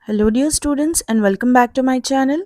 Hello dear students and welcome back to my channel.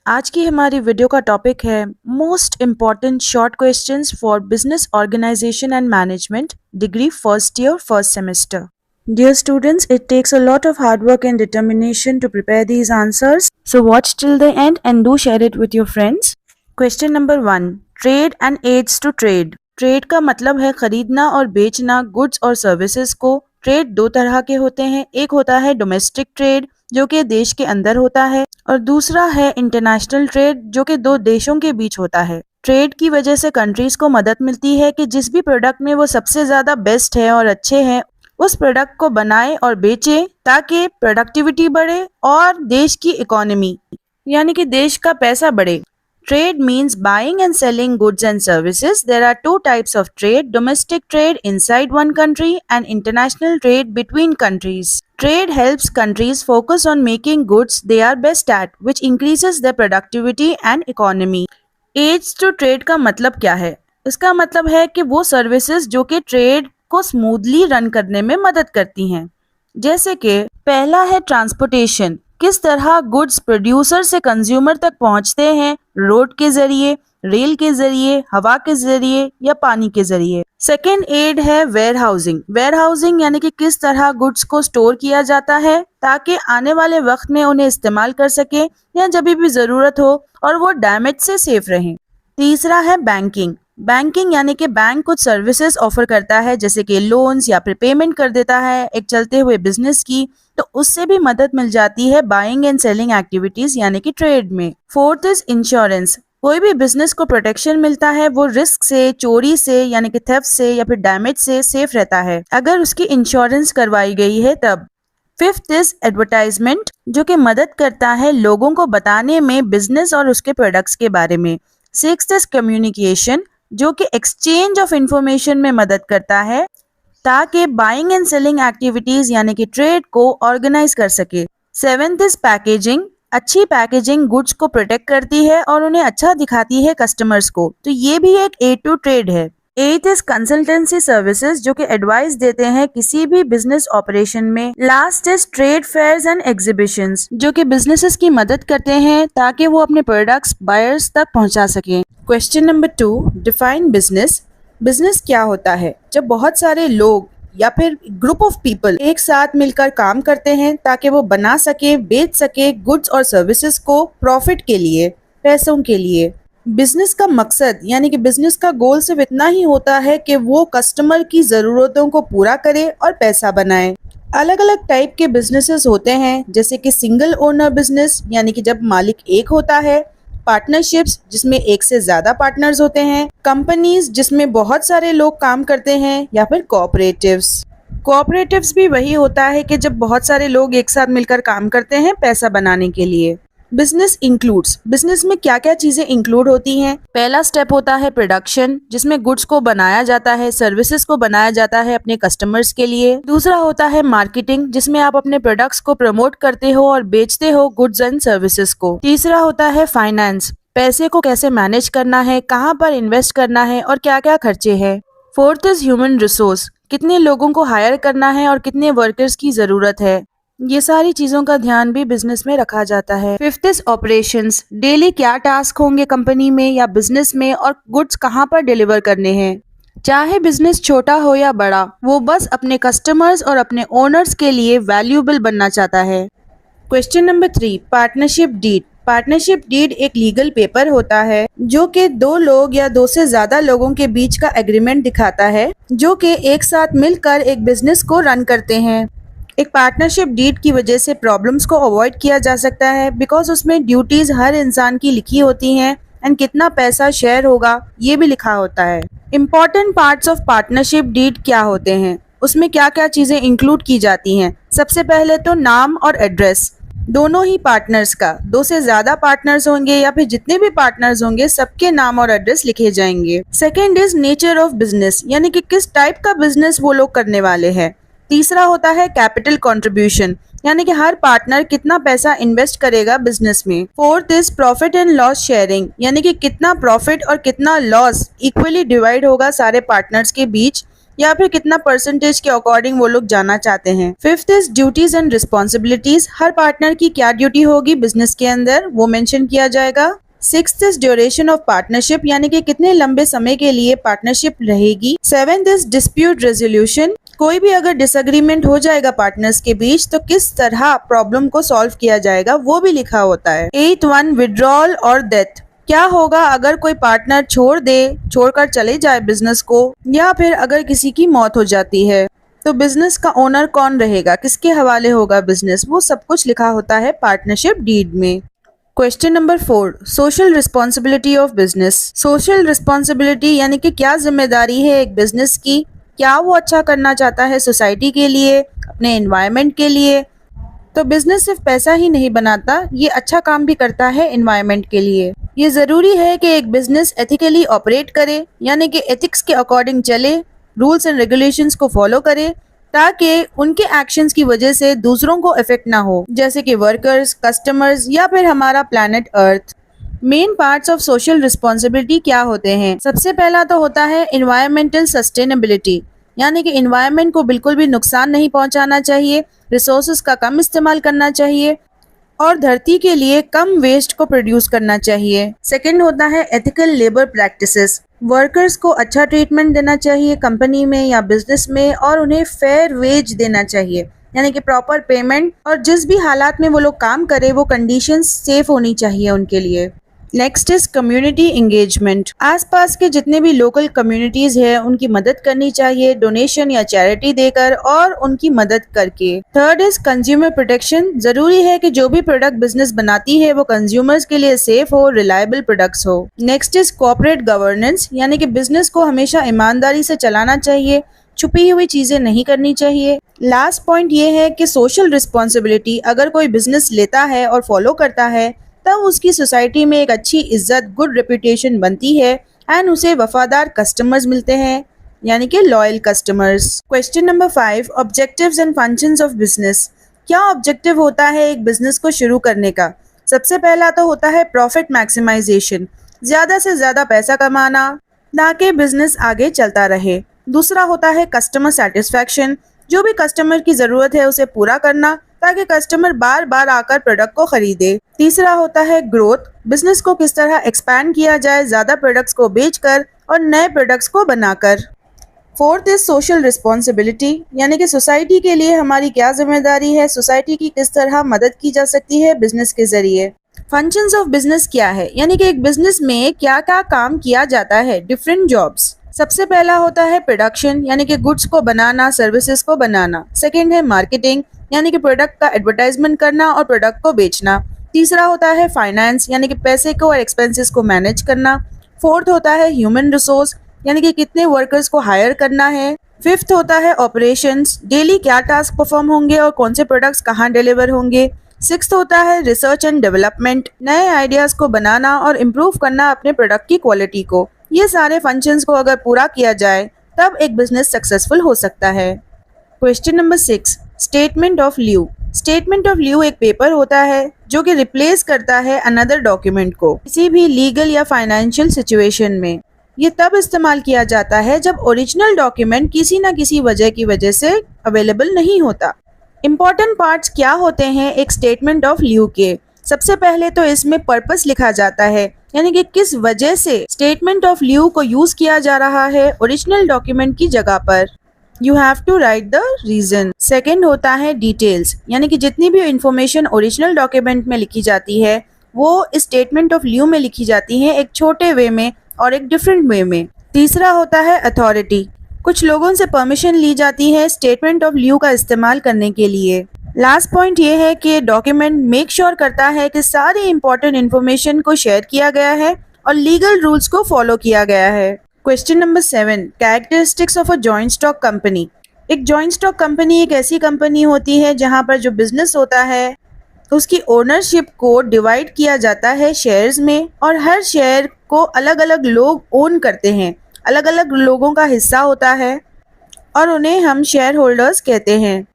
आज की हमारी वीडियो का टॉपिक है most important short questions for business organization and management degree first year first semester. Dear students, it takes a lot of hard work and determination to prepare these answers. So watch till the end and do share it with your friends. Question number 1. Trade and aids to trade. Trade का मतलब है खरीदना और बेचना goods और services को। Trade दो तरह के होते हैं, एक होता है डोमेस्टिक ट्रेड जो कि देश के अंदर होता है और दूसरा है इंटरनेशनल ट्रेड जो कि दो देशों के बीच होता है। ट्रेड की वजह से कंट्रीज को मदद मिलती है कि जिस भी प्रोडक्ट में वो सबसे ज्यादा बेस्ट है और अच्छे हैं उस प्रोडक्ट को बनाए और बेचे ताकि प्रोडक्टिविटी बढ़े और देश की इकोनॉमी यानी कि देश का पैसा बढ़े। Trade means buying and selling goods and services. There are two types of trade, domestic trade inside one country and international trade between countries. Trade helps countries focus on making goods they are best at, which increases their productivity and economy. Aids to trade का मतलब क्या है? इसका मतलब है कि वो services जो कि ट्रेड को स्मूथली रन करने में मदद करती हैं। जैसे कि पहला है ट्रांसपोर्टेशन, किस तरह गुड्स प्रोड्यूसर से कंज्यूमर तक पहुंचते हैं, रोड के जरिए, रेल के जरिए, हवा के जरिए या पानी के जरिए। सेकेंड एड है वेयर हाउसिंग। वेयर हाउसिंग यानी कि किस तरह गुड्स को स्टोर किया जाता है ताकि आने वाले वक्त में उन्हें इस्तेमाल कर सके या जब भी जरूरत हो और वो डैमेज से सेफ रहें। तीसरा है बैंकिंग। बैंकिंग यानी कि बैंक कुछ सर्विसेज ऑफर करता है जैसे कि लोन्स या फिर पेमेंट कर देता है एक चलते हुए बिजनेस की, तो उससे भी मदद मिल जाती है बाइंग एंड सेलिंग एक्टिविटीज यानी कि ट्रेड में। Fourth is insurance. कोई भी बिजनेस को प्रोटेक्शन मिलता है, वो रिस्क से, चोरी से यानी कि थेफ्ट से या फिर डैमेज से सेफ रहता है अगर उसकी इंश्योरेंस करवाई गई है तब। फिफ्थ इज एडवर्टाइजमेंट जो कि मदद करता है लोगों को बताने में बिजनेस और उसके प्रोडक्ट्स के बारे में। सिक्स्थ इज कम्युनिकेशन जो कि एक्सचेंज ऑफ इंफॉर्मेशन में मदद करता है ताकि बाइंग एंड सेलिंग एक्टिविटीज यानी कि ट्रेड को ऑर्गेनाइज कर सके। Seventh is packaging. अच्छी पैकेजिंग गुड्स को प्रोटेक्ट करती है और उन्हें अच्छा दिखाती है कस्टमर्स को, तो ये भी एक एड टू ट्रेड है। एथ इज कंसल्टेंसी सर्विसेज जो कि एडवाइस देते हैं किसी भी बिजनेस ऑपरेशन में। Last is trade fairs and exhibitions जो कि बिजनेसेस की मदद करते हैं ताकि वो अपने प्रोडक्ट्स बायर्स तक पहुंचा सकें। Question number 2, define business. Business क्या होता है? जब बहुत सारे लोग या फिर ग्रुप ऑफ पीपल एक साथ मिलकर काम करते हैं ताकि वो बना सके, बेच सके गुड्स और सर्विसेज को प्रॉफिट के लिए, पैसों के लिए। बिजनेस का मकसद यानी कि बिजनेस का गोल सिर्फ इतना ही होता है कि वो कस्टमर की जरूरतों को पूरा करे और पैसा बनाए। अलग अलग टाइप के बिजनेसेस होते हैं जैसे कि सिंगल ओनर बिजनेस यानी कि जब मालिक एक होता है, पार्टनरशिप्स जिसमें एक से ज्यादा पार्टनर्स होते हैं, कंपनीज जिसमें बहुत सारे लोग काम करते हैं, या फिर कोऑपरेटिव्स। कोऑपरेटिव्स भी वही होता है कि जब बहुत सारे लोग एक साथ मिलकर काम करते हैं पैसा बनाने के लिए। बिजनेस इंक्लूड्स, बिजनेस में क्या क्या चीजें इंक्लूड होती हैं? पहला स्टेप होता है प्रोडक्शन जिसमें गुड्स को बनाया जाता है, सर्विसेज को बनाया जाता है अपने कस्टमर्स के लिए। दूसरा होता है मार्केटिंग जिसमें आप अपने प्रोडक्ट्स को प्रमोट करते हो और बेचते हो गुड्स एंड सर्विसेज को। तीसरा होता है फाइनेंस, पैसे को कैसे मैनेज करना है, कहाँ पर इन्वेस्ट करना है और क्या क्या खर्चे हैं। फोर्थ इज ह्यूमन रिसोर्स, कितने लोगों को हायर करना है और कितने वर्कर्स की जरूरत है, ये सारी चीजों का ध्यान भी बिजनेस में रखा जाता है। फिफ्थ इज ऑपरेशंस, डेली क्या टास्क होंगे कंपनी में या बिजनेस में और गुड्स कहाँ पर डिलीवर करने हैं। चाहे बिजनेस छोटा हो या बड़ा, वो बस अपने कस्टमर्स और अपने ओनर्स के लिए वैल्यूएबल बनना चाहता है। Question number 3, partnership deed. Partnership deed एक लीगल पेपर होता है जो कि दो लोग या दो से ज्यादा लोगों के बीच का एग्रीमेंट दिखाता है जो कि एक साथ मिलकर एक बिजनेस को रन करते हैं। एक पार्टनरशिप डीड की वजह से प्रॉब्लम्स को अवॉइड किया जा सकता है बिकॉज उसमें ड्यूटीज हर इंसान की लिखी होती हैं एंड कितना पैसा शेयर होगा ये भी लिखा होता है। Important parts of partnership deed क्या होते हैं, उसमें क्या क्या चीजें इंक्लूड की जाती हैं? सबसे पहले तो नाम और एड्रेस दोनों ही पार्टनर्स का, दो से ज्यादा पार्टनर्स होंगे या फिर जितने भी पार्टनर्स होंगे सबके नाम और एड्रेस लिखे जाएंगे। Second is nature of business यानी कि किस टाइप का बिजनेस वो लोग करने वाले हैं। तीसरा होता है कैपिटल कंट्रीब्यूशन यानी कि हर पार्टनर कितना पैसा इन्वेस्ट करेगा बिजनेस में। Fourth is profit and loss sharing यानी कि कितना प्रॉफिट और कितना लॉस इक्वली डिवाइड होगा सारे पार्टनर्स के बीच या फिर कितना परसेंटेज के अकॉर्डिंग वो लोग जाना चाहते हैं। Fifth is duties and responsibilities, her partner की क्या ड्यूटी होगी बिजनेस के अंदर वो मेंशन किया जाएगा। Sixth is duration of partnership, यानी कि कितने लंबे समय के लिए पार्टनरशिप रहेगी। सेवेंथ इज डिस्प्यूट रेजोल्यूशन, कोई भी अगर डिसएग्रीमेंट हो जाएगा पार्टनर्स के बीच तो किस तरह प्रॉब्लम को सॉल्व किया जाएगा वो भी लिखा होता है। एथ वन विड्रॉल और डेथ, क्या होगा अगर कोई पार्टनर छोड़कर चले जाए बिजनेस को, या फिर अगर किसी की मौत हो जाती है तो बिजनेस का ओनर कौन रहेगा, किसके हवाले होगा बिजनेस, वो सब कुछ लिखा होता है पार्टनरशिप डीड में। Question number 4, social responsibility of business. Social responsibility यानी कि क्या जिम्मेदारी है एक बिजनेस की, क्या वो अच्छा करना चाहता है सोसाइटी के लिए, अपने एनवायरनमेंट के लिए। तो बिजनेस सिर्फ पैसा ही नहीं बनाता, ये अच्छा काम भी करता है एनवायरनमेंट के लिए। ये ज़रूरी है कि एक बिजनेस एथिकली ऑपरेट करे, यानी कि एथिक्स के अकॉर्डिंग चले, रूल्स एंड रेगुलेशंस को फॉलो करे, ताकि उनके एक्शंस की वजह से दूसरों को इफेक्ट ना हो, जैसे कि वर्कर्स, कस्टमर्स या फिर हमारा planet earth. Main parts of social responsibility क्या होते हैं? सबसे पहला तो होता है इन्वायरमेंटल सस्टेनेबिलिटी, यानी कि इन्वायरमेंट को बिल्कुल भी नुकसान नहीं पहुंचाना चाहिए, रिसोर्सेज का कम इस्तेमाल करना चाहिए और धरती के लिए कम वेस्ट को प्रोड्यूस करना चाहिए। सेकंड होता है एथिकल लेबर प्रैक्टिसेस, वर्कर्स को अच्छा ट्रीटमेंट देना चाहिए कंपनी में या बिजनेस में, और उन्हें फेयर वेज देना चाहिए, यानी कि प्रॉपर पेमेंट, और जिस भी हालात में वो लोग काम करें वो कंडीशंस सेफ होनी चाहिए उनके लिए। नेक्स्ट इज कम्युनिटी इंगेजमेंट, आसपास के जितने भी लोकल कम्युनिटीज हैं उनकी मदद करनी चाहिए, डोनेशन या चैरिटी देकर और उनकी मदद करके। थर्ड इज कंज्यूमर प्रोटेक्शन, जरूरी है कि जो भी प्रोडक्ट बिजनेस बनाती है वो कंज्यूमर्स के लिए सेफ हो, रिलायबल प्रोडक्ट्स हो। नेक्स्ट इज कॉर्पोरेट गवर्नेंस, यानी कि बिजनेस को हमेशा ईमानदारी से चलाना चाहिए, छुपी हुई चीजें नहीं करनी चाहिए। लास्ट पॉइंट ये है कि सोशल रिस्पॉन्सिबिलिटी अगर कोई बिजनेस लेता है और फॉलो करता है तब उसकी सोसाइटी में एक अच्छी इज्जत, गुड रेपुटेशन बनती है एंड उसे वफादार कस्टमर्स मिलते हैं, यानी कि loyal customers. Question number 5, objectives and functions of business, क्या ऑब्जेक्टिव होता है एक बिजनेस को शुरू करने का? सबसे पहला तो होता है प्रॉफिट मैक्सिमाइजेशन, ज्यादा से ज्यादा पैसा कमाना ताकि बिजनेस आगे चलता रहे। दूसरा होता है कस्टमर सेटिस्फैक्शन, जो भी कस्टमर की जरूरत है उसे पूरा करना ताकि कस्टमर बार बार आकर प्रोडक्ट को खरीदे। तीसरा होता है ग्रोथ, बिजनेस को किस तरह एक्सपैंड किया जाए ज्यादा प्रोडक्ट्स को बेचकर और नए प्रोडक्ट्स को बनाकर। फोर्थ इज सोशल रिस्पॉन्सिबिलिटी, यानी कि सोसाइटी के लिए हमारी क्या जिम्मेदारी है, सोसाइटी की किस तरह मदद की जा सकती है बिजनेस के जरिए। फंक्शंस ऑफ बिजनेस क्या है, यानी कि एक बिजनेस में क्या क्या काम किया जाता है, डिफरेंट जॉब्स। सबसे पहला होता है प्रोडक्शन, यानी कि गुड्स को बनाना, सर्विसेज को बनाना। सेकंड है मार्केटिंग, यानी कि प्रोडक्ट का एडवर्टाइजमेंट करना और प्रोडक्ट को बेचना। तीसरा होता है फाइनेंस, यानी कि पैसे को और एक्सपेंसेस को मैनेज करना। फोर्थ होता है ह्यूमन रिसोर्स, यानी कि कितने वर्कर्स को हायर करना है। फिफ्थ होता है ऑपरेशंस, डेली क्या टास्क परफॉर्म होंगे और कौन से प्रोडक्ट्स कहाँ डिलीवर होंगे। सिक्स्थ होता है रिसर्च एंड डेवलपमेंट, नए आइडियाज को बनाना और इम्प्रूव करना अपने प्रोडक्ट की क्वालिटी को। ये सारे फंक्शंस को अगर पूरा किया जाए तब एक बिजनेस सक्सेसफुल हो सकता है। Question number 6, statement of leave. Statement of leave एक पेपर होता है जो कि रिप्लेस करता है अनदर डॉक्यूमेंट को किसी भी लीगल या फाइनेंशियल सिचुएशन में। ये तब इस्तेमाल किया जाता है जब ओरिजिनल डॉक्यूमेंट किसी न किसी वजह से अवेलेबल नहीं होता। इम्पॉर्टेंट पार्ट्स क्या होते हैं एक स्टेटमेंट ऑफ लीव के? सबसे पहले तो इसमें पर्पस लिखा जाता है, यानी कि किस वजह से स्टेटमेंट ऑफ लीव को यूज किया जा रहा है ओरिजिनल डॉक्यूमेंट की जगह पर। You have to write the reason. Second होता है डिटेल्स, यानी कि जितनी भी इंफॉर्मेशन ओरिजिनल डॉक्यूमेंट में लिखी जाती है वो इस स्टेटमेंट ऑफ लीव में लिखी जाती है, एक छोटे वे में और एक डिफरेंट वे में। तीसरा होता है अथॉरिटी, कुछ लोगों से परमिशन ली जाती है स्टेटमेंट ऑफ लीव का इस्तेमाल करने के लिए। लास्ट पॉइंट ये है कि डॉक्यूमेंट मेक श्योर करता है कि सारी इंपॉर्टेंट इन्फॉर्मेशन को शेयर किया गया है और लीगल रूल्स को फॉलो किया गया है। Question number 7, characteristics of a joint stock company. एक जॉइंट स्टॉक कंपनी एक ऐसी कंपनी होती है जहां पर जो बिजनेस होता है उसकी ओनरशिप को डिवाइड किया जाता है शेयर्स में, और हर शेयर को अलग अलग लोग ओन करते हैं, अलग अलग लोगों का हिस्सा होता है और उन्हें हम शेयर होल्डर्स कहते हैं।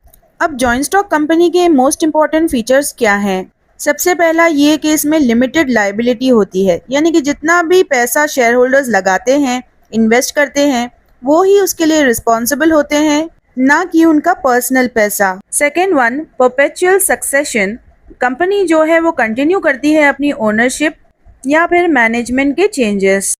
अब जॉइंट स्टॉक कंपनी के मोस्ट इंपॉर्टेंट फीचर्स क्या हैं? सबसे पहला ये कि इसमें लिमिटेड लायबिलिटी होती है, यानी कि जितना भी पैसा शेयर होल्डर्स लगाते हैं, इन्वेस्ट करते हैं, वो ही उसके लिए रिस्पॉन्सिबल होते हैं, ना कि उनका पर्सनल पैसा। Second one, perpetual succession. Company जो है वो कंटिन्यू करती है अपनी ओनरशिप या फिर मैनेजमेंट के changes.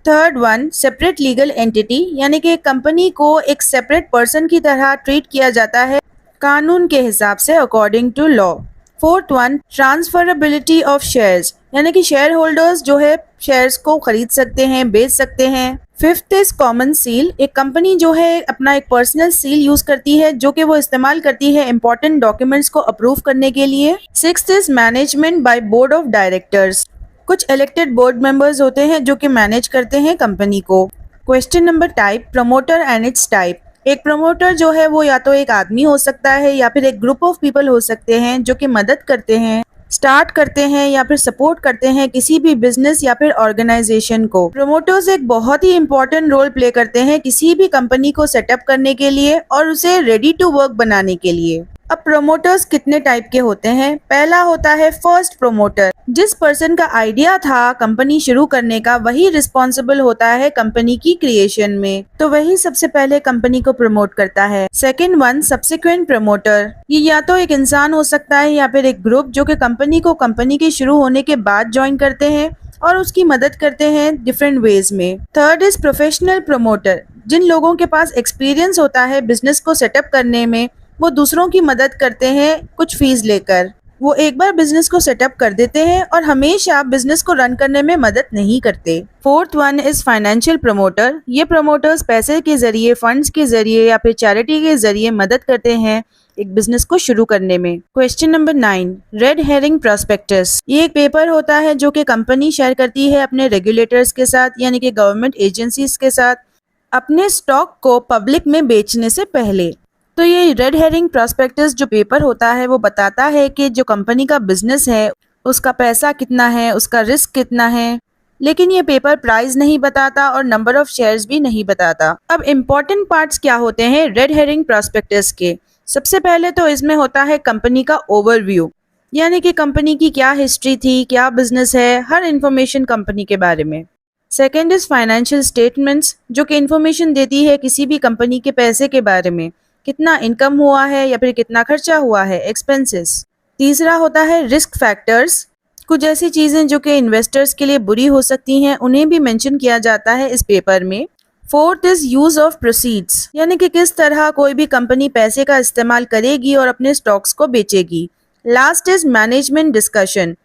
Third one, separate legal entity, यानी कि कंपनी को एक सेपरेट पर्सन की तरह ट्रीट किया जाता है कानून के हिसाब से, according to law. Fourth one, transferability of shares, यानी कि शेयर होल्डर्स जो है शेयर्स को खरीद सकते हैं, बेच सकते हैं। Fifth is common seal. एक कंपनी जो है अपना एक पर्सनल सील यूज करती है जो कि वो इस्तेमाल करती है इंपॉर्टेंट डॉक्यूमेंट्स को अप्रूव करने के लिए। Sixth is management by board of directors. कुछ इलेक्टेड बोर्ड मेंबर्स होते हैं जो कि मैनेज करते हैं कंपनी को। Question number type, promoter and it's type. एक प्रमोटर जो है वो या तो एक आदमी हो सकता है या फिर एक ग्रुप ऑफ पीपल हो सकते हैं जो कि मदद करते हैं, स्टार्ट करते हैं या फिर सपोर्ट करते हैं किसी भी बिजनेस या फिर ऑर्गेनाइजेशन को। प्रोमोटर्स एक बहुत ही इंपॉर्टेंट रोल प्ले करते हैं किसी भी कंपनी को सेटअप करने के लिए और उसे रेडी टू वर्क बनाने के लिए। अब प्रोमोटर्स कितने टाइप के होते हैं? पहला होता है फर्स्ट प्रोमोटर। जिस पर्सन का आइडिया था कंपनी शुरू करने का, वही रिस्पॉन्सिबल होता है कंपनी की क्रिएशन में, तो वही सबसे पहले कंपनी को प्रमोट करता है। Second one, subsequent promoter. ये या तो एक इंसान हो सकता है या फिर एक ग्रुप जो कि कंपनी को कंपनी के शुरू होने के बाद ज्वाइन करते हैं और उसकी मदद करते हैं डिफरेंट वेज में। Third is professional promoter. जिन लोगों के पास एक्सपीरियंस होता है बिजनेस को सेटअप करने में, वो दूसरों की मदद करते हैं कुछ फीस लेकर। वो एक बार बिजनेस को सेटअप कर देते हैं और हमेशा बिजनेस को रन करने में मदद नहीं करते। Fourth one is financial promoter. ये प्रमोटर्स पैसे के जरिए, फंड्स के जरिए या फिर चैरिटी के जरिए मदद करते हैं एक बिजनेस को शुरू करने में। Question number 9, red herring prospectus. ये एक पेपर होता है जो कि कंपनी शेयर करती है अपने रेगुलेटर्स के साथ, यानी कि गवर्नमेंट एजेंसीज के साथ, अपने स्टॉक को पब्लिक में बेचने से पहले। तो ये रेड हेरिंग प्रोस्पेक्टस जो पेपर होता है वो बताता है कि जो कंपनी का बिजनेस है उसका पैसा कितना है, उसका रिस्क कितना है, लेकिन ये पेपर प्राइस नहीं बताता और नंबर ऑफ शेयर्स भी नहीं बताता। अब इम्पोर्टेंट पार्ट्स क्या होते हैं रेड हेरिंग प्रोस्पेक्टस के? सबसे पहले तो इसमें होता है कंपनी का ओवरव्यू, यानी कि कंपनी की क्या हिस्ट्री थी, क्या बिजनेस है, हर इंफॉर्मेशन कंपनी के बारे में। सेकेंड इज फाइनेंशियल स्टेटमेंट्स, जो कि इंफॉर्मेशन देती है किसी भी कंपनी के पैसे के बारे में, कितना इनकम हुआ है या फिर कितना खर्चा हुआ है, एक्सपेंसेस। तीसरा होता है रिस्क फैक्टर्स। कुछ ऐसी चीजें जो कि इन्वेस्टर्स के लिए बुरी हो सकती हैं, उन्हें भी मेंशन किया जाता है इस पेपर में। Fourth is use of proceeds, यानी कि किस तरह कोई भी कंपनी पैसे का इस्तेमाल करेगी और अपने स्टॉक्स को बेचेगी। Last is management discussion.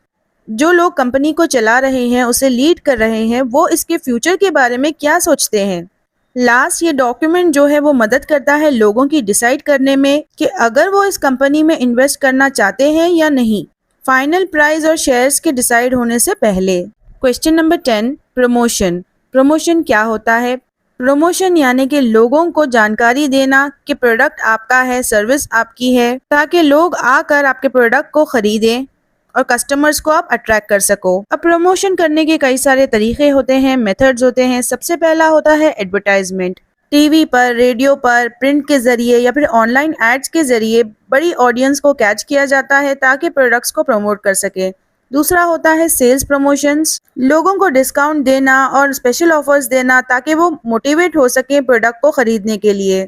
जो लोग कंपनी को चला रहे हैं, उसे लीड कर रहे हैं, वो इसके फ्यूचर के बारे में क्या सोचते हैं। लास्ट, ये डॉक्यूमेंट जो है वो मदद करता है लोगों की डिसाइड करने में कि अगर वो इस कंपनी में इन्वेस्ट करना चाहते हैं या नहीं, फाइनल प्राइस और शेयर्स के डिसाइड होने से पहले। Question number 10, promotion. प्रमोशन क्या होता है? प्रमोशन यानी कि लोगों को जानकारी देना कि प्रोडक्ट आपका है, सर्विस आपकी है, ताकि लोग आकर आपके प्रोडक्ट को खरीदें और कस्टमर्स को आप अट्रैक्ट कर सको। अब प्रमोशन करने के कई सारे तरीके होते हैं, मेथड्स होते हैं। सबसे पहला होता है एडवर्टाइजमेंट। टीवी पर, रेडियो पर, प्रिंट के जरिए या फिर ऑनलाइन एड्स के जरिए बड़ी ऑडियंस को कैच किया जाता है ताकि प्रोडक्ट्स को प्रमोट कर सके। दूसरा होता है सेल्स प्रमोशंस। लोगों को डिस्काउंट देना और स्पेशल ऑफर्स देना ताकि वो मोटिवेट हो सके प्रोडक्ट को खरीदने के लिए।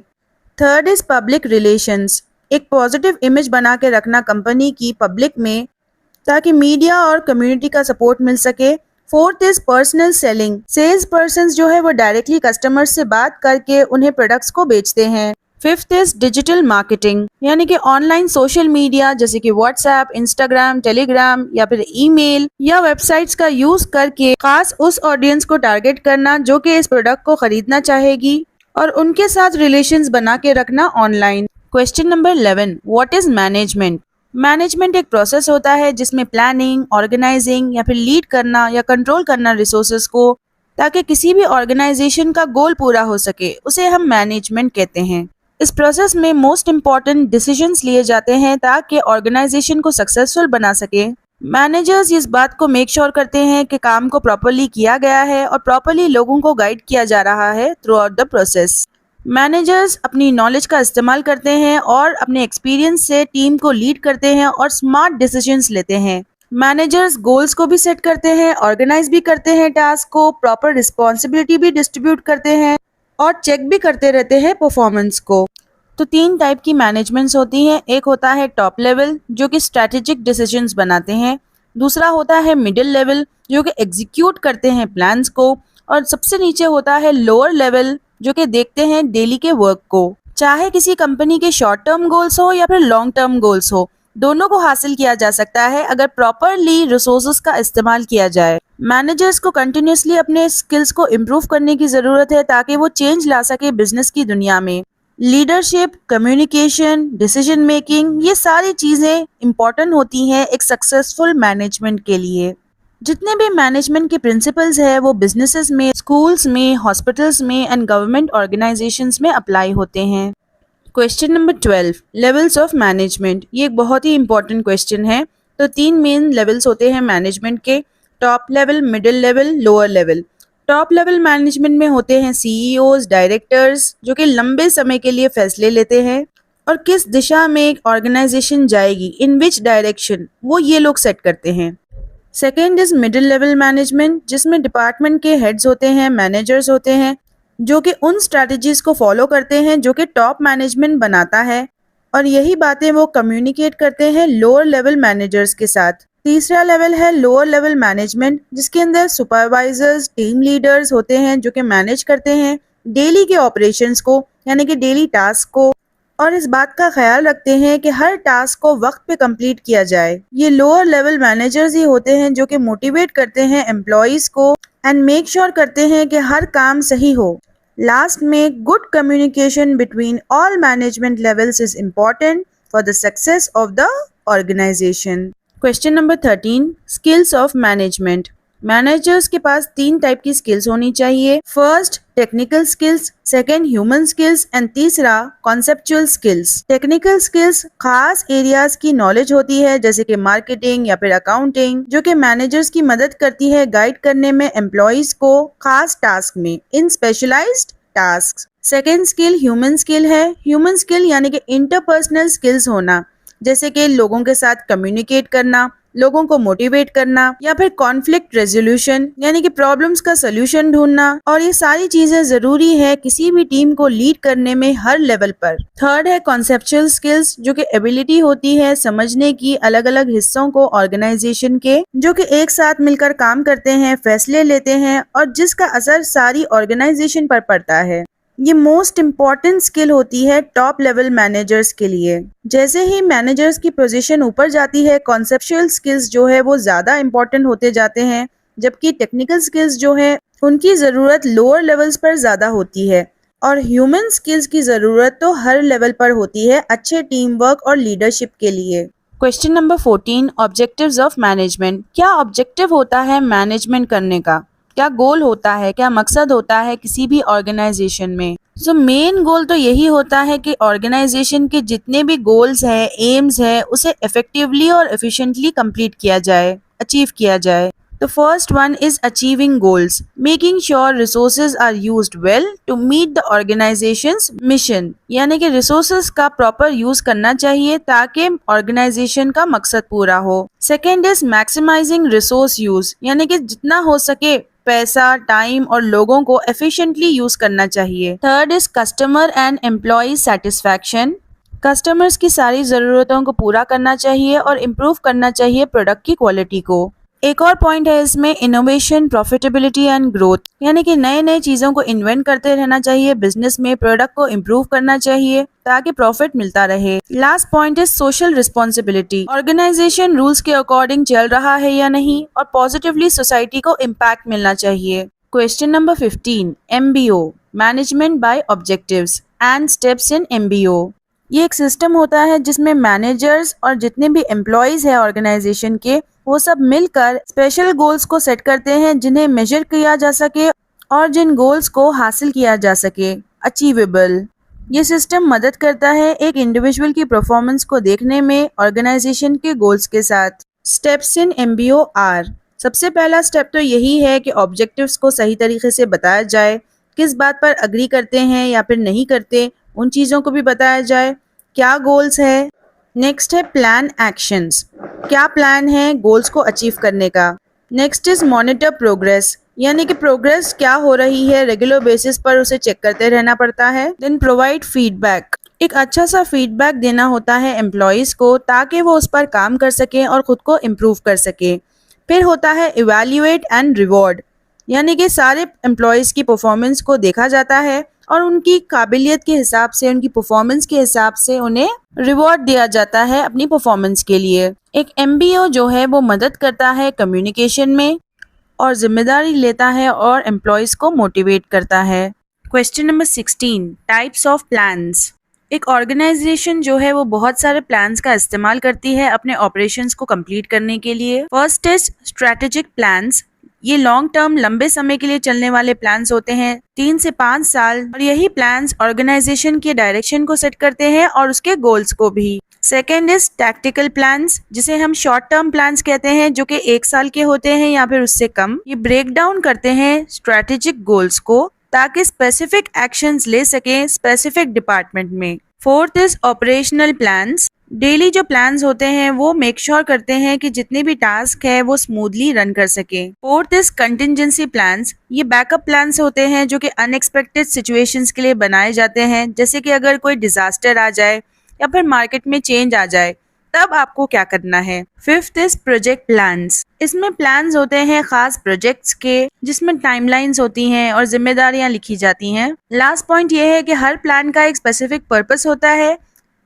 Third is public relations. एक पॉजिटिव इमेज बना के रखना कंपनी की पब्लिक में ताकि मीडिया और कम्युनिटी का सपोर्ट मिल सके। Fourth is personal selling. Sales person जो है वो डायरेक्टली कस्टमर से बात करके उन्हें प्रोडक्ट्स को बेचते हैं। फिफ्थ इज डिजिटल मार्केटिंग, यानी कि ऑनलाइन सोशल मीडिया जैसे कि व्हाट्सएप, इंस्टाग्राम, टेलीग्राम या फिर ईमेल या वेबसाइट्स का यूज करके खास उस ऑडियंस को टारगेट करना जो कि इस प्रोडक्ट को खरीदना चाहेगी और उनके साथ रिलेशंस बना के रखना online. Question number 11, what is management? Management एक प्रोसेस होता है जिसमें प्लानिंग, ऑर्गेनाइजिंग या फिर लीड करना या कंट्रोल करना रिसोर्सेज को ताकि किसी भी ऑर्गेनाइजेशन का गोल पूरा हो सके, उसे हम मैनेजमेंट कहते हैं। इस प्रोसेस में मोस्ट इम्पॉर्टेंट डिसीजंस लिए जाते हैं ताकि ऑर्गेनाइजेशन को सक्सेसफुल बना सके। मैनेजर्स इस बात को मेक श्योर करते हैं कि काम को प्रॉपर्ली किया गया है और प्रॉपर्ली लोगों को गाइड किया जा रहा है through out the process. Managers अपनी नॉलेज का इस्तेमाल करते हैं और अपने एक्सपीरियंस से टीम को लीड करते हैं और स्मार्ट डिसीजंस लेते हैं। मैनेजर्स गोल्स को भी सेट करते हैं, ऑर्गेनाइज भी करते हैं टास्क को, प्रॉपर रिस्पॉन्सिबिलिटी भी डिस्ट्रीब्यूट करते हैं और चेक भी करते रहते हैं परफॉर्मेंस को। तो 3 टाइप की मैनेजमेंट्स होती हैं। एक होता है टॉप लेवल जो कि स्ट्रैटेजिक डिसीजंस बनाते हैं, दूसरा होता है मिडिल लेवल जो कि एग्जीक्यूट करते हैं प्लान्स को, और सबसे नीचे होता है लोअर लेवल जो कि देखते हैं डेली के वर्क को। चाहे किसी कंपनी के शॉर्ट टर्म गोल्स हो या फिर लॉन्ग टर्म गोल्स हो, दोनों को हासिल किया जा सकता है अगर प्रॉपरली रिसोर्सेज का इस्तेमाल किया जाए। मैनेजर्स को कंटिन्यूसली अपने स्किल्स को इम्प्रूव करने की ज़रूरत है ताकि वो चेंज ला सके बिजनेस की दुनिया में। लीडरशिप, कम्युनिकेशन, डिसीजन मेकिंग, ये सारी चीज़ें इम्पॉर्टेंट होती हैं एक सक्सेसफुल मैनेजमेंट के लिए। जितने भी मैनेजमेंट के प्रिंसिपल्स हैं वो बिजनेसेस में, स्कूल्स में, हॉस्पिटल्स में एंड गवर्नमेंट ऑर्गेनाइजेशंस में अप्लाई होते हैं। Question number 12, levels of management. ये एक बहुत ही इंपॉर्टेंट क्वेश्चन है। तो 3 मेन लेवल्स होते हैं मैनेजमेंट के, top level, middle level, lower level. Top level management में होते हैं सीईओज, डायरेक्टर्स, जो कि लंबे समय के लिए फैसले लेते हैं और किस दिशा में एक ऑर्गेनाइजेशन जाएगी, इन विच डायरेक्शन, वो ये लोग सेट करते हैं। Second is middle level management, जिसमें डिपार्टमेंट के हेड्स होते हैं, मैनेजर्स होते हैं, जो कि उन स्ट्रैटेजीज को फॉलो करते हैं जो कि टॉप मैनेजमेंट बनाता है, और यही बातें वो कम्युनिकेट करते हैं लोअर लेवल मैनेजर्स के साथ। तीसरा लेवल है लोअर लेवल मैनेजमेंट, जिसके अंदर सुपरवाइजर्स, टीम लीडर्स होते हैं जो कि मैनेज करते हैं डेली के ऑपरेशंस को, यानी कि डेली टास्क को, और इस बात का ख्याल रखते हैं कि हर टास्क को वक्त पे कंप्लीट किया जाए। ये लोअर लेवल मैनेजर्स ही होते हैं जो कि मोटिवेट करते हैं एम्प्लॉयज को एंड मेक श्योर करते हैं कि हर काम सही हो। लास्ट में, good communication between all management levels is important for the success of the organization. Question number 13, skills of management. Managers के पास 3 टाइप की स्किल्स होनी चाहिए। First, technical skills, second human skills and तीसरा कॉन्सेप्चुअल स्किल्स। टेक्निकल स्किल्स खास areas की knowledge होती है जैसे कि मार्केटिंग या फिर अकाउंटिंग, जो कि मैनेजर्स की मदद करती है गाइड करने में एम्प्लॉयज को खास टास्क में, इन specialised task. Second skill human skill है। ह्यूमन स्किल यानी कि इंटरपर्सनल स्किल्स होना, जैसे कि लोगों के साथ कम्युनिकेट करना, लोगों को मोटिवेट करना, या फिर कॉन्फ्लिक्ट रेजोल्यूशन यानी कि प्रॉब्लम्स का सलूशन ढूंढना, और ये सारी चीजें जरूरी है किसी भी टीम को लीड करने में हर लेवल पर। थर्ड है कॉन्सेप्चुअल स्किल्स, जो कि एबिलिटी होती है समझने की अलग अलग हिस्सों को ऑर्गेनाइजेशन के, जो कि एक साथ मिलकर काम करते हैं, फैसले लेते हैं और जिसका असर सारी ऑर्गेनाइजेशन पर पड़ता है। ये मोस्ट इम्पॉर्टेंट स्किल होती है टॉप लेवल मैनेजर्स के लिए। जैसे ही मैनेजर्स की पोजीशन ऊपर जाती है, कॉन्सेप्चुअल स्किल्स जो है वो ज़्यादा इम्पॉर्टेंट होते जाते हैं, जबकि टेक्निकल स्किल्स जो है उनकी ज़रूरत लोअर लेवल्स पर ज़्यादा होती है, और ह्यूमन स्किल्स की ज़रूरत तो हर लेवल पर होती है अच्छे टीम वर्क और लीडरशिप के लिए। Question number 14, objectives of management. क्या ऑब्जेक्टिव होता है मैनेजमेंट करने का? क्या गोल होता है, क्या मकसद होता है किसी भी ऑर्गेनाइजेशन में? सो मेन गोल तो यही होता है कि ऑर्गेनाइजेशन के जितने भी गोल्स हैं, एम्स है, उसे इफेक्टिवली और एफिशिएंटली कंप्लीट किया जाए, अचीव किया जाए। The first one is achieving goals, making sure resources are used well to meet the organization's mission। यानी कि resources का proper use करना चाहिए ताकि organization का मकसद पूरा हो। Second is maximizing resource use, यानी कि जितना हो सके पैसा, टाइम और लोगों को efficiently use करना चाहिए। Third is customer and employee satisfaction, customers की सारी ज़रूरतों को पूरा करना चाहिए और इम्प्रूव करना चाहिए प्रोडक्ट की क्वालिटी को। एक और पॉइंट है इसमें इनोवेशन, प्रॉफिटेबिलिटी एंड ग्रोथ, यानी कि नए नए चीज़ों को इन्वेंट करते रहना चाहिए बिजनेस में, प्रोडक्ट को इम्प्रूव करना चाहिए ताकि प्रॉफिट मिलता रहे। लास्ट पॉइंट है सोशल रिस्पॉन्सिबिलिटी, ऑर्गेनाइजेशन रूल्स के अकॉर्डिंग चल रहा है या नहीं, और पॉजिटिवली सोसाइटी को इम्पैक्ट मिलना चाहिए। Question number 15, MBO, management by objectives and steps in MBO। ये एक सिस्टम होता है जिसमें मैनेजर्स और जितने भी एम्प्लॉयज है ऑर्गेनाइजेशन के, वो सब मिलकर स्पेशल गोल्स को सेट करते हैं जिन्हें मेजर किया जा सके और जिन गोल्स को हासिल किया जा सके, अचीवेबल। ये सिस्टम मदद करता है एक इंडिविजुअल की परफॉर्मेंस को देखने में ऑर्गेनाइजेशन के गोल्स के साथ। स्टेप्स इन MBO आर, सबसे पहला स्टेप तो यही है कि ऑब्जेक्टिव्स को सही तरीके से बताया जाए, किस बात पर अग्री करते हैं या फिर नहीं करते उन चीज़ों को भी बताया जाए, क्या गोल्स है। नेक्स्ट है प्लान एक्शंस, क्या प्लान है गोल्स को अचीव करने का। नेक्स्ट इज मॉनिटर प्रोग्रेस, यानी कि प्रोग्रेस क्या हो रही है रेगुलर बेसिस पर उसे चेक करते रहना पड़ता है। देन प्रोवाइड फीडबैक, एक अच्छा सा फीडबैक देना होता है एम्प्लॉयज को ताकि वो उस पर काम कर सके और खुद को इम्प्रूव कर सके। फिर होता है इवैल्यूएट एंड रिवॉर्ड, यानी कि सारे एम्प्लॉयज की परफॉर्मेंस को देखा जाता है और उनकी काबिलियत के हिसाब से, उनकी परफॉर्मेंस के हिसाब से उन्हें रिवॉर्ड दिया जाता है अपनी परफॉर्मेंस के लिए। एक एमबीओ जो है वो मदद करता है कम्युनिकेशन में और जिम्मेदारी लेता है और एम्प्लॉयज को मोटिवेट करता है। Question number 16, types of plans. एक ऑर्गेनाइजेशन जो है वो बहुत सारे प्लान्स का इस्तेमाल करती है अपने ऑपरेशंस को कंप्लीट करने के लिए। फर्स्ट इज स्ट्रेटेजिक प्लान्स, ये लॉन्ग टर्म, लंबे समय के लिए चलने वाले प्लान्स होते हैं, 3 से 5 साल, और यही प्लान्स ऑर्गेनाइजेशन के डायरेक्शन को सेट करते हैं और उसके गोल्स को भी। सेकेंड इज टैक्टिकल प्लान्स, जिसे हम शॉर्ट टर्म प्लान्स कहते हैं, जो कि 1 साल के होते हैं या फिर उससे कम। ये ब्रेक डाउन करते हैं स्ट्रेटेजिक गोल्स को ताकि स्पेसिफिक एक्शंस ले सकें स्पेसिफिक डिपार्टमेंट में। Fourth is operational plans, daily जो प्लान्स होते हैं वो मेक श्योर करते हैं कि जितने भी टास्क है वो स्मूथली रन कर सके। फोर्थ इज कंटिजेंसी प्लान्स, ये बैकअप प्लान्स होते हैं जो कि अनएक्सपेक्टेड सिचुएशंस के लिए बनाए जाते हैं, जैसे कि अगर कोई डिजास्टर आ जाए या फिर मार्केट में चेंज आ जाए तब आपको क्या करना है। फिफ्थ इज प्रोजेक्ट प्लान्स, इसमें प्लान्स होते हैं खास प्रोजेक्ट्स के जिसमें टाइमलाइंस होती हैं और जिम्मेदारियां लिखी जाती हैं। लास्ट पॉइंट ये है कि हर प्लान का एक स्पेसिफिक पर्पस होता है,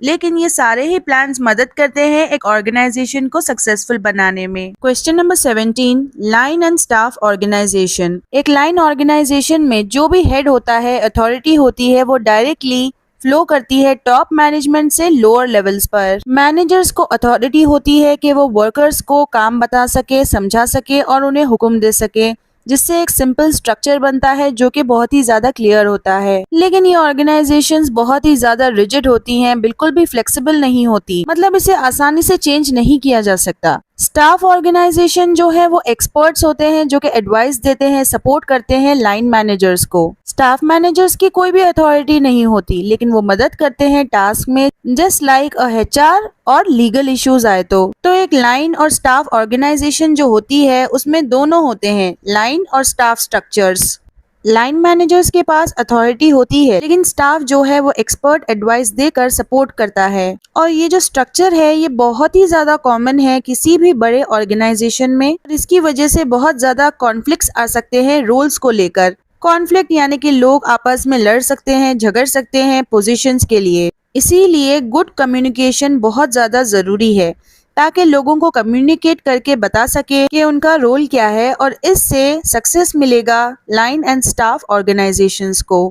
लेकिन ये सारे ही प्लान्स मदद करते हैं एक ऑर्गेनाइजेशन को सक्सेसफुल बनाने में। Question number 17, line and staff organization. एक लाइन ऑर्गेनाइजेशन में जो भी हेड होता है, अथॉरिटी होती है, वो डायरेक्टली फ्लो करती है टॉप मैनेजमेंट से लोअर लेवल्स पर। मैनेजर्स को अथॉरिटी होती है कि वो वर्कर्स को काम बता सके, समझा सके और उन्हें हुक्म दे सके, जिससे एक सिंपल स्ट्रक्चर बनता है जो कि बहुत ही ज्यादा क्लियर होता है। लेकिन ये ऑर्गेनाइजेशंस बहुत ही ज्यादा रिजिड होती हैं, बिल्कुल भी फ्लेक्सिबल नहीं होती, मतलब इसे आसानी से चेंज नहीं किया जा सकता। स्टाफ ऑर्गेनाइजेशन जो है वो एक्सपर्ट्स होते हैं जो कि एडवाइस देते हैं, सपोर्ट करते हैं लाइन मैनेजर्स को। स्टाफ मैनेजर्स की कोई भी अथॉरिटी नहीं होती, लेकिन वो मदद करते हैं टास्क में, जस्ट लाइक एचआर और लीगल इश्यूज आए तो एक लाइन और स्टाफ ऑर्गेनाइजेशन जो होती है उसमें दोनों होते हैं, लाइन और स्टाफ स्ट्रक्चर्स। लाइन मैनेजर्स के पास अथॉरिटी होती है, लेकिन स्टाफ जो है वो एक्सपर्ट एडवाइस देकर सपोर्ट करता है। और ये जो स्ट्रक्चर है ये बहुत ही ज्यादा कॉमन है किसी भी बड़े ऑर्गेनाइजेशन में, और इसकी वजह से बहुत ज्यादा कॉन्फ्लिक्ट्स आ सकते हैं रोल्स को लेकर। कॉन्फ्लिक्ट यानी कि लोग आपस में लड़ सकते हैं, झगड़ सकते हैं पोजीशंस के लिए। इसीलिए गुड कम्युनिकेशन बहुत ज्यादा जरूरी है ताकि लोगों को कम्युनिकेट करके बता सके कि उनका रोल क्या है, और इससे सक्सेस मिलेगा लाइन एंड स्टाफ ऑर्गेनाइजेशंस को।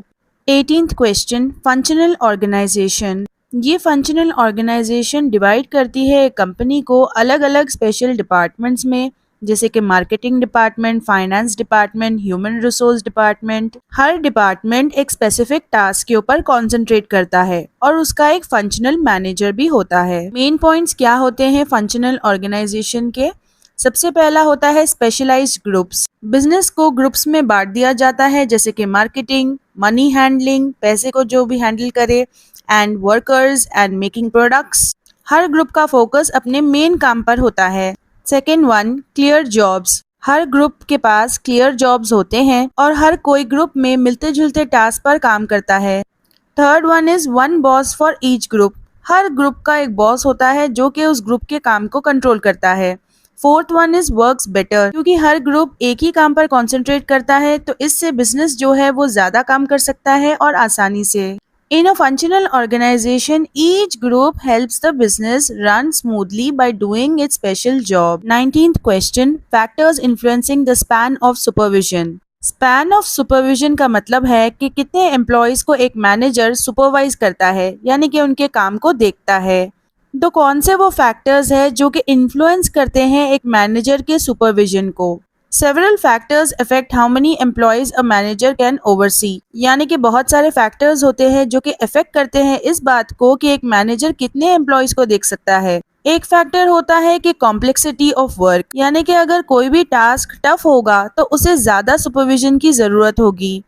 18th question, functional organization. ये फंक्शनल ऑर्गेनाइजेशन डिवाइड करती है कंपनी को अलग अलग स्पेशल डिपार्टमेंट्स में, जैसे कि marketing department, finance department, human resource department. हर डिपार्टमेंट एक स्पेसिफिक टास्क के ऊपर कंसंट्रेट करता है और उसका एक फंक्शनल मैनेजर भी होता है। मेन पॉइंट्स क्या होते हैं फंक्शनल ऑर्गेनाइजेशन के? सबसे पहला होता है स्पेशलाइज्ड ग्रुप्स। बिजनेस को ग्रुप्स में बांट दिया जाता है, जैसे कि मार्केटिंग, मनी हैंडलिंग, पैसे को जो भी हैंडल करे, and workers and making products. हर ग्रुप का फोकस अपने मेन काम पर होता है। Second one, clear jobs. हर ग्रुप के पास क्लियर जॉब्स होते हैं और हर कोई ग्रुप में मिलते जुलते टास्क पर काम करता है। Third one is one boss for each group. Her group का एक बॉस होता है जो कि उस ग्रुप के काम को कंट्रोल करता है। Fourth one is works better, क्योंकि हर ग्रुप एक ही काम पर कॉन्सेंट्रेट करता है तो इससे बिजनेस जो है वो ज्यादा काम कर सकता है और आसानी से। In a functional organization, each group helps the business run smoothly by doing its special job. 19th question, factors influencing the span of supervision. Span of supervision का मतलब है कि कितने एम्प्लॉयज को एक मैनेजर सुपरवाइज करता है, यानी कि उनके काम को देखता है। तो कौन से वो फैक्टर्स है जो कि इन्फ्लुएंस करते हैं एक मैनेजर के सुपरविजन को? Several factors affect how many employees a manager can oversee. यानी कि बहुत सारे फैक्टर्स होते हैं जो कि अफेक्ट करते हैं इस बात को कि एक मैनेजर कितने एम्प्लॉयज को देख सकता है। एक फैक्टर होता है कि कॉम्प्लेक्सिटी ऑफ वर्क, यानी कि अगर कोई भी टास्क टफ होगा तो उसे ज्यादा सुपरविजन की जरूरत होगी,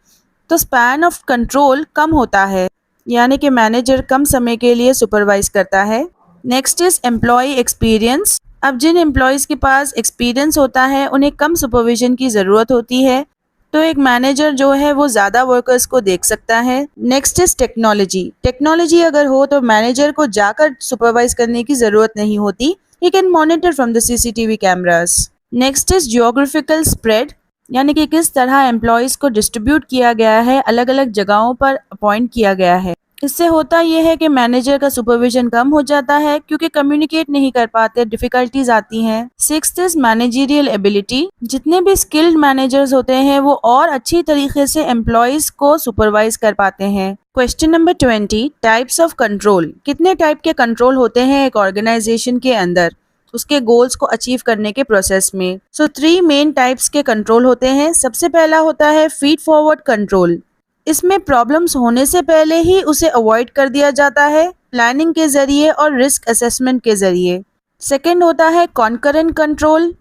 तो स्पैन ऑफ कंट्रोल कम होता है, यानी कि मैनेजर कम समय के लिए सुपरवाइज करता है। Next is employ experience. अब जिन एम्प्लॉयज के पास एक्सपीरियंस होता है उन्हें कम सुपरविजन की जरूरत होती है, तो एक मैनेजर जो है वो ज्यादा वर्कर्स को देख सकता है। Next is technology. टेक्नोलॉजी अगर हो तो मैनेजर को जाकर सुपरवाइज करने की जरूरत नहीं होती, he can monitor from the CCTV cameras. Next is geographical spread, यानी कि किस तरह एम्प्लॉयज को डिस्ट्रीब्यूट किया गया है, अलग अलग जगहों पर अपॉइंट किया गया है। इससे होता यह है कि मैनेजर का सुपरविजन कम हो जाता है क्योंकि कम्युनिकेट नहीं कर पाते, डिफिकल्टीज आती हैं। Sixth is managerial ability. जितने भी स्किल्ड मैनेजर्स होते हैं वो और अच्छी तरीके से एम्प्लॉयज को सुपरवाइज कर पाते हैं। Question number 20, types of control. कितने टाइप के कंट्रोल होते हैं एक ऑर्गेनाइजेशन के अंदर उसके गोल्स को अचीव करने के प्रोसेस में? सो 3 मेन टाइप्स के कंट्रोल होते हैं। सबसे पहला होता है फीड फॉरवर्ड कंट्रोल। इसमें प्रॉब्लम्स होने से पहले ही उसे अवॉइड कर दिया जाता है प्लानिंग के जरिए और रिस्क असेसमेंट के जरिए। सेकंड होता है कॉन्करेंट कंट्रोल।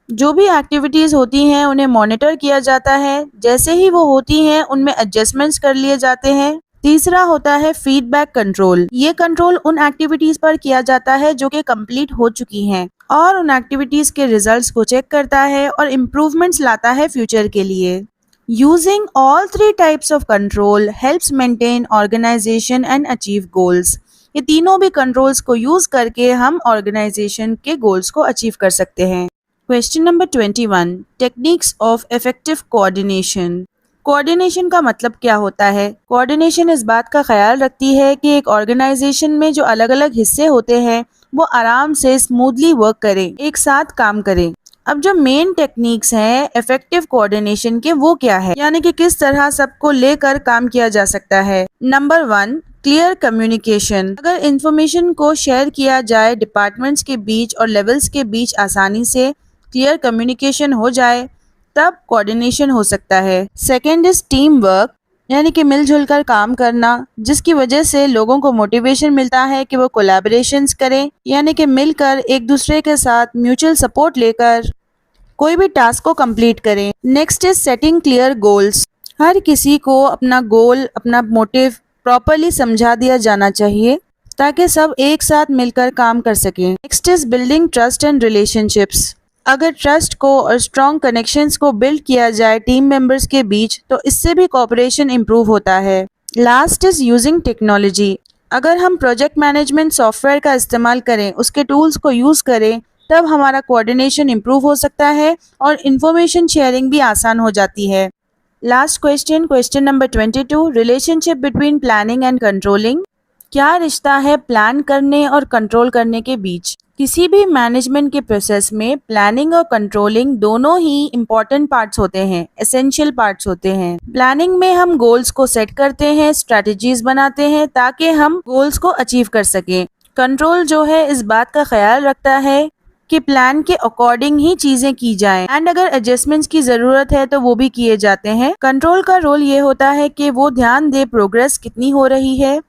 जो भी एक्टिविटीज होती हैं उन्हें मॉनिटर किया जाता है, जैसे ही वो होती हैं उनमें एडजस्टमेंट्स कर लिए जाते हैं। तीसरा होता है फीडबैक कंट्रोल। ये कंट्रोल उन एक्टिविटीज पर किया जाता है जो कि कंप्लीट हो चुकी हैं और उन एक्टिविटीज के रिजल्ट्स को चेक करता है और इम्प्रूवमेंट्स लाता है फ्यूचर के लिए। Using all 3 types of control helps maintain organization and achieve goals. ये तीनों भी कंट्रोल्स को यूज करके हम ऑर्गेनाइजेशन के गोल्स को अचीव कर सकते हैं। Question number 21, techniques of effective coordination. Coordination का मतलब क्या होता है? कोऑर्डिनेशन इस बात का ख्याल रखती है कि एक ऑर्गेनाइजेशन में जो अलग अलग हिस्से होते हैं वो आराम से स्मूथली वर्क करें, एक साथ काम करें। अब जो मेन टेक्निक्स हैं इफेक्टिव कोऑर्डिनेशन के वो क्या है, यानी कि किस तरह सबको लेकर काम किया जा सकता है। Number 1, clear communication. अगर इंफॉर्मेशन को शेयर किया जाए डिपार्टमेंट्स के बीच और लेवल्स के बीच आसानी से, क्लियर कम्युनिकेशन हो जाए, तब कोऑर्डिनेशन हो सकता है। सेकेंड इज टीम वर्क, यानी कि मिलजुल कर काम करना, जिसकी वजह से लोगों को मोटिवेशन मिलता है कि वो कोलैबोरेशंस करें, यानी कि मिलकर एक दूसरे के साथ म्यूचुअल सपोर्ट लेकर कोई भी टास्क को कंप्लीट करें। Next is setting clear goals. हर किसी को अपना गोल, अपना मोटिव प्रॉपरली समझा दिया जाना चाहिए ताकि सब एक साथ मिलकर काम कर सकें। Next is building trust and relationships. अगर ट्रस्ट को और स्ट्रॉन्ग कनेक्शंस को बिल्ड किया जाए टीम मेंबर्स के बीच तो इससे भी कोऑपरेशन इंप्रूव होता है। Last is using technology. अगर हम प्रोजेक्ट मैनेजमेंट सॉफ्टवेयर का इस्तेमाल करें, उसके टूल्स को यूज करें, तब हमारा कोऑर्डिनेशन इंप्रूव हो सकता है और इंफॉर्मेशन शेयरिंग भी आसान हो जाती है। Last question, question number 22, relationship between planning and controlling. क्या रिश्ता है प्लान करने और कंट्रोल करने के बीच? किसी भी मैनेजमेंट के प्रोसेस में प्लानिंग और कंट्रोलिंग दोनों ही इम्पोर्टेंट पार्ट्स होते हैं, एसेंशियल पार्ट्स होते हैं। प्लानिंग में हम गोल्स को सेट करते हैं, स्ट्रेटजीज बनाते हैं ताकि हम गोल्स को अचीव कर सकें। कंट्रोल जो है इस बात का ख्याल रखता है कि प्लान के अकॉर्डिंग ही चीजें की जाएं एंड अगर एडजस्टमेंट्स की जरूरत है तो वो भी किए जाते हैं। कंट्रोल का रोल ये होता है कि वो ध्यान दे प्रोग्रेस कितनी हो रही है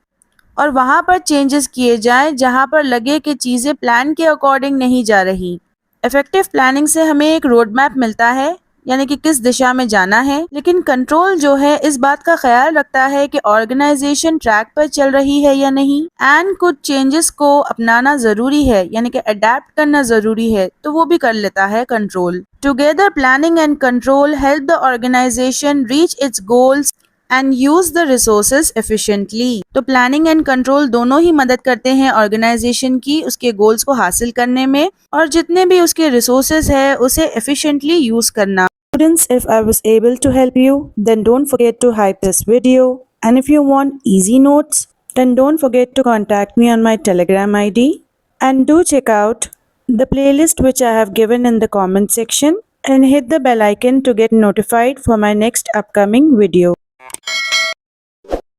और वहां पर चेंजेस किए जाएं जहां पर लगे कि चीजें प्लान के अकॉर्डिंग नहीं जा रही। इफेक्टिव प्लानिंग से हमें एक रोड मैप मिलता है, यानी कि किस दिशा में जाना है, लेकिन कंट्रोल जो है इस बात का ख्याल रखता है कि ऑर्गेनाइजेशन ट्रैक पर चल रही है या नहीं एंड कुछ चेंजेस को अपनाना जरूरी है, यानी कि अडेप्ट करना जरूरी है, तो वो भी कर लेता है control. Together planning and control help the organization reach its goals and use the resources efficiently. तो प्लानिंग एंड कंट्रोल दोनों ही मदद करते हैं ऑर्गेनाइजेशन की उसके गोल्स को हासिल करने में और जितने भी उसके रिसोर्सेज है उसे एफिशिएंटली यूज करना। Students, if I was able to help you, then don't forget to hype this video. And if you want easy notes, then don't forget to contact me on my Telegram ID. And do check out the playlist which I have given in the comment section and hit the bell icon to get notified for my next upcoming video.